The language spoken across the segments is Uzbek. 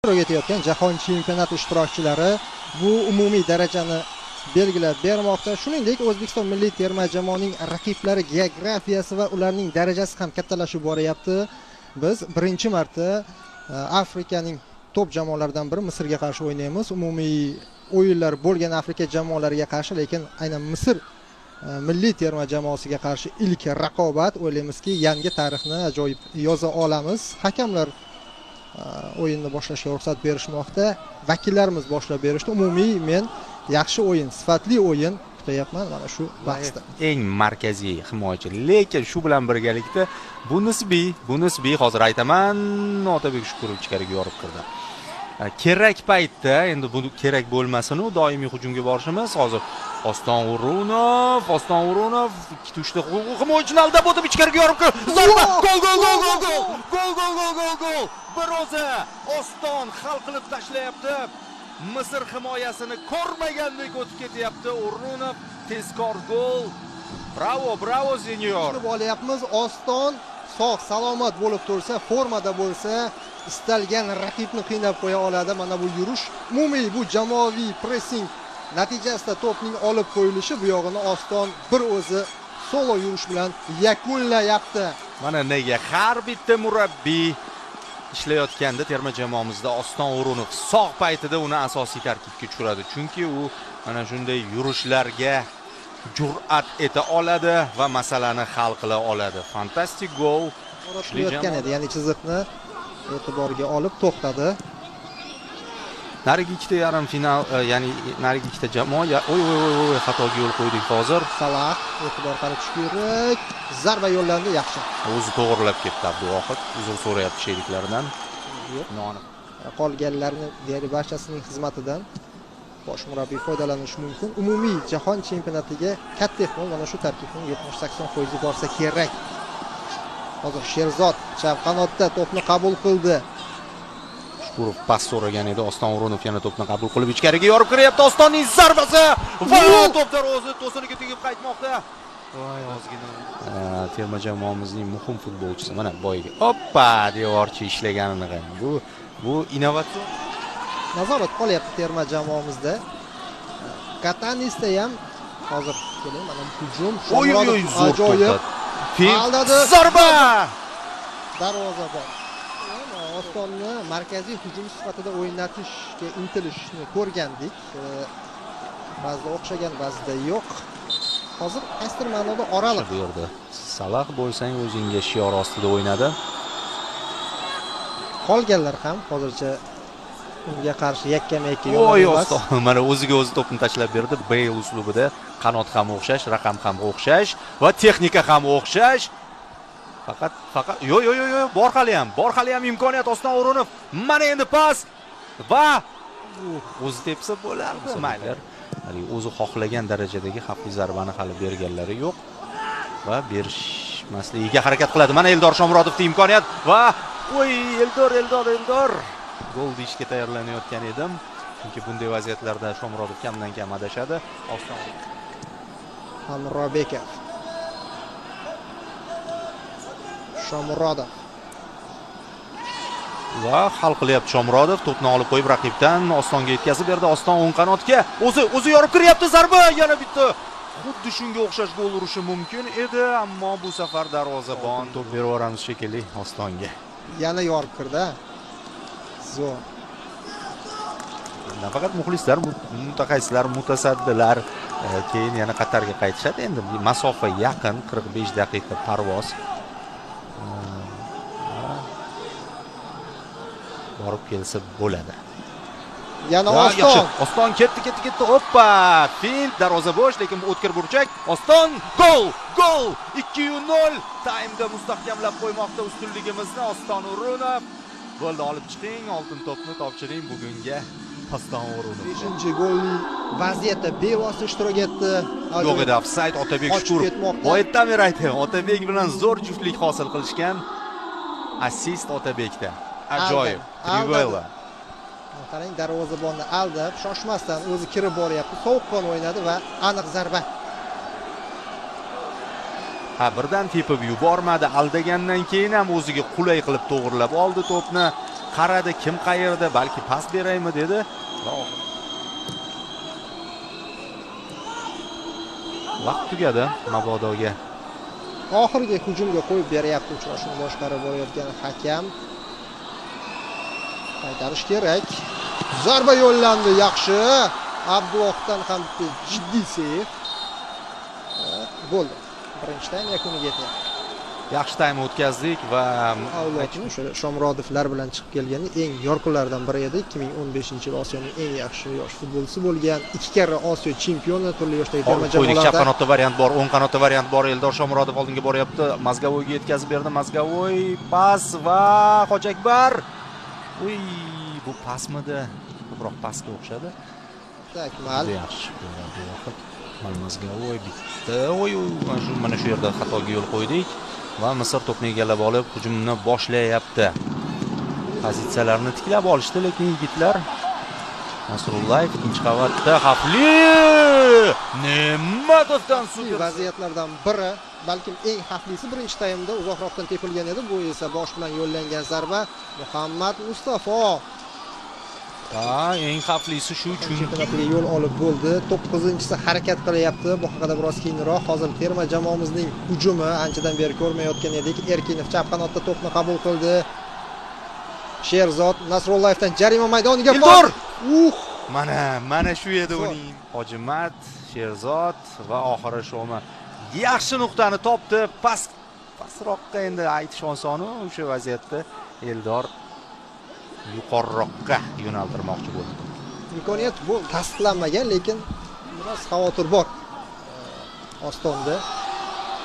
ishtirok etayotgan jahon chempionati ishtirokchilari bu umumiy darajani belgilab bermoqda. Shuningdek, O'zbekiston milliy terma jamoasining raqiblari geografiyasi va ularning darajasi ham kattalashib boryapti. Biz birinchi marta Afrikaning top jamoalaridan biri Misrga qarshi o'ynaymiz. Umumiy o'yinlar bo'lgan Afrika jamoalariga qarshi, lekin aynan Misr milliy terma jamoasiga qarshi ilk raqobat. O'ylaymizki, yangi tarixni ajoyib yoza olamiz. Hakamlar o'yinni boshlashga ruxsat berishmoqda. Vakillarimiz boshlab berishdi. Umumiy men yaxshi o'yin, sifatli o'yin kutayapman mana shu bahsda. Eng markaziy himoyachi, lekin shu bilan birgalikda bu nisbiy hozir aytaman, Otabek Shukurov ichkariga yorib kirdi. Kerak paytda endi bu kerak bo'lmasin, doimiy hujumga borishimiz. Hozir Oston O'runov ikki tushda himoyachini aldab o'tib ichkariga yorib kirdi. Zarba! Gol! Bir o'zi Oston hal qilib tashlayapti. Misr himoyasini ko'rmagandek o'tib ketyapti. O'runov tezkor gol. Bravo senyor. Bo'lyapmiz. Oston sog' salomat bo'lib tursa, formada bo'lsa, istalgan raqibni qiynab qo'ya oladi. Mana bu yurish, umumiy bu jamoaviy pressing natijasida to'pning olib qo'yilishi, bu yog'ini Oston bir o'zi solo yurish bilan yakunlayapti. Mana nega har bitta murabbiy ishlayotganda terma jamoamizda Oston O'runov sog' paytida uni asosiy tarkibga tushiradi. Chunki u mana shunday yurishlarga jur'at eta oladi va masalani hal qila oladi. Fantastik gol. Ishlayotgan edi, ya'ni chiziqni e'tiborga olib to'xtadi. Narigi ikkita yarim final, ya'ni narigi ikkita jamoa o'y xatoga yo'l qo'ydik hozir. Salah e'tibor qaratish kerak. Zarba yo'llandi, yaxshi. O'zi to'g'rilab ketdi Abduvohid. Uzr so'rayapti sheriklaridan. Qolganlarning deyarli barchasining xizmatidan bosh murabbiy foydalanishi mumkin. Umumiy jahon chempionatiga katta ehtimol mana shu tarkibning 70-80% borsa kerak. Hozir Sherzod chap qanotda to'pni qabul qildi. Shukurov pas so'ragan edi. Oston O'runov yana to'pni qabul qilib ichkariga yorib kiryapti. Ostonning zarbasi va to'p darvoza to'siniga tegib qaytmoqda. Voy ozgina. Terma jamoamizning muhim futbolchisi mana boyiga. Hoppa, devorchi ishlaganini qarang. Bu innovatsion nazorat qolyapti terma jamoamizda. Katanisda ham hozir keling, mana hujum. Ajoyib. Aldadi. Zarba! Darvozabon. Ostonni markaziy hujum sifatida o'ynatishga intilishni ko'rgandik. Ba'zida o'xshagan, ba'zida yo'q. Hozir qaysidir ma'noda oraliq bu yerda. Salah bo'lsang o'zingga shior ostida o'ynadi. Qolganlar ham hozircha unga qarshi yakkama-yakka yo'l. Mana o'ziga o'zi to'pni tashlab berdi. Bale uslubida qanot ham o'xshash, raqam ham o'xshash va texnika ham o'xshash. Faqat bor hali ham imkoniyat Oston O'runov. Mana endi pas va o'zi tepsa bo'lardi. Mayli. Hali o'zi xohlagan darajadagi xavfli zarbani hali berganlari yo'q va berishmasligiga harakat qiladi. Mana Eldor Shomurodovning imkoniyat va Eldor gol deyishga tayyorlanayotgan edim. Chunki bunday vaziyatlarda Shomurodov kamdan kam adashadi. Oston Hamrobekov. Shomurodov va hal qilyapti Shomurodov. To'pni olib qo'yib raqibdan Ostonga yetkazib berdi. Oston o'ng qanotga o'zi yorib kiryapti. Zarba yana bitta. Xuddi shunga o'xshash gol urishi mumkin edi, ammo bu safar darvozabon to'p berib yuboramiz shekilli Ostonga. Yana yorib kirdi. Zo'r. Nafaqat muxlislar, mutaxassislar, mutasaddilar keyin yana Qatarga qaytishadi. Endi masofa yaqin, 45 daqiqa parvoz. Borib kelsa bo'ladi. Yana Oston ketdi. Hoppa! Fint, darvoza bo'sh, lekin bu o'tkir burchak. Oston gol! 2-0. Taymda mustahkamlab qo'ymoqda ustunligimizni Oston O'runov. Bo'ldi, olib chiqing, oltin to'pni topshiring bugunga Oston O'runov. 5-golli vaziyatda bevosita ishtirok etdi. Yo'q edi, ofsayd. Otabek Shukurov. Boyatdan beri aytayman, Otabek bilan zo'r juftlik hosil qilishgan. Assist Otabekda. Ajoyib. Rivella. Qarang, darvozabonni aldab, shoshmasdan o'zi kirib boryapti. Sovuqqon o'ynadi va aniq zarba. Birdan tepib yubormadi. Aldagandan keyin ham o'ziga qulay qilib to'g'rilab oldi to'pni. qaradi, kim qayerda, balki pas beraymi dedi. Vaqt tugadi Mabodoga. Oxirgi hujumga qo'yib beryapti uchrashuvni boshqarib borayotgan hakam. Qaytarish kerak. Zarba yo'llandi, yaxshi. Abduvohdan ham jiddiy seyf. Bo'ldi. Birinchi taym yakuniga yetyapti. Yaxshi taym o'tkazdik va Avlodning o'sha Shomurodovlar bilan chiqib kelganda eng yorqinlardan biri edi. 2015-yil Osiyoning eng yaxshi yosh futbolchisi bo'lgan, 2 karra Osiyo chempioni, turli yoshdagi terma jamoalarda. Chap qanotda variant bor, o'ng qanotda variant bor. Eldor Shomurodov oldinga boryapti. Mazgavoyga yetkazib berdi. Mazgavoy pas va Hojiakbar. Uy, bu pasmidi? Ko'proq pasga o'xshadi. Takmal. Yaxshi bo'ldi. Mazgavoy bitta. Mana shu yerda xatoga yo'l qo'ydik. Va Misr to'pni egallab olib hujumni boshlayapti. Pozitsiyalarni tiklab olishdi, lekin yigitlar Nasrullayev ikkinchi qavatda xavfli Nematovdan super vaziyatlardan biri, balkim eng xavflisi birinchi taymda uzoqroqdan tepilgan edi. Bu esa bosh bilan yo'llangan zarba. Muhammad Mustafo. Eng xavflisi shu chempionatiga yo'l olib bo'ldi. 9-inchisi harakat qilyapti. Bu haqida biroz keyinroq. Hozir terma jamoamizning hujumi anchadan beri ko'rmayotgan edik. Erkinov chap qanotda to'pni qabul qildi. Sherzod Nasrullayevdan jarima maydoniga bor. Mana shu edi uning. Hojimat, Sherzod va oxiri Shoma yaxshi nuqtani topdi. Pastroqqa endi aytish oson, o'sha vaziyatda Eldor yuqoriroqqa yo'naltirmoqchi bo'ldi. Imkoniyat bu tasdiqlanmagan, lekin biroz xavotir bor. Ostonda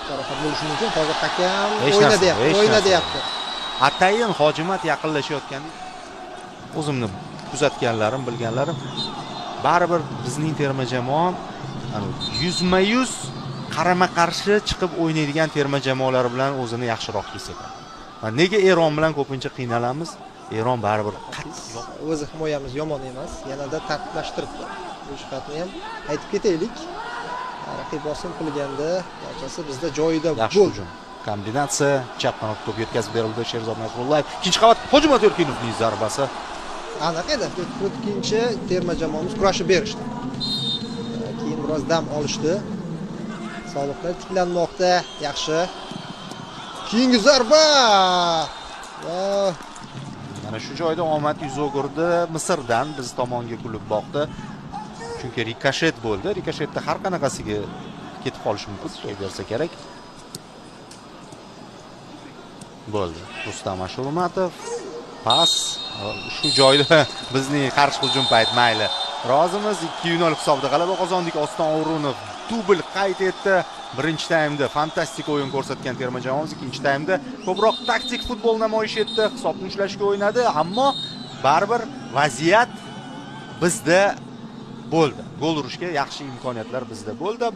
jarohat bo'lishi mumkin. Hozir hakam o'ynayapti. Atayin Hojimat yaqinlashayotgan. O'zimni kuzatganlarim, bilganlarim, baribir bizning terma jamoa yuzma-yuz qarama-qarshi chiqib o'ynaydigan terma jamoalar bilan o'zini yaxshiroq his etadi. Nega Eron bilan ko'pincha qiynalamiz? Eron baribir o'zi himoyamiz yomon emas, yanada tartiblashtiribdi. Bu jihatni ham aytib ketaylik. Raqib bosim qilganda barchasi bizda joyida bo'ldi. Kombinatsiya, chap qanotga to'p yetkazib berildi. Sherzod Nasrullayev ikkinchi qavat Hojimat Erkinovning zarbasi. Aniq edi. Ikkinchi terma jamoamiz kurashib berishdi. Keyin biroz dam olishdi. Sog'liqlar tiklanmoqda. Yaxshi. Keyingi zarba. Mana shu joyda omad yuz o'girdi. Misrdan biz tomonga kulib boqdi. Chunki rikoshet bo'ldi. Rikoshetda har qanaqasiga ketib qolish mumkin, to'y bersa kerak. Bo'ldi. Rustam Ashurmatov pas shu joyda bizning qarshi hujum payt mayli. Rozimiz 2-0 hisobda g'alaba qozondik. Oston O'runov dubl qayd etdi. Birinchi taymda fantastik o'yin ko'rsatgan terma jamoamiz ikkinchi taymda ko'proq taktik futbol namoyish etdi. Hisobni ushlashga o'ynadi, ammo baribir vaziyat bizda bo'ldi. Gol urishga yaxshi imkoniyatlar bizda bo'ldi.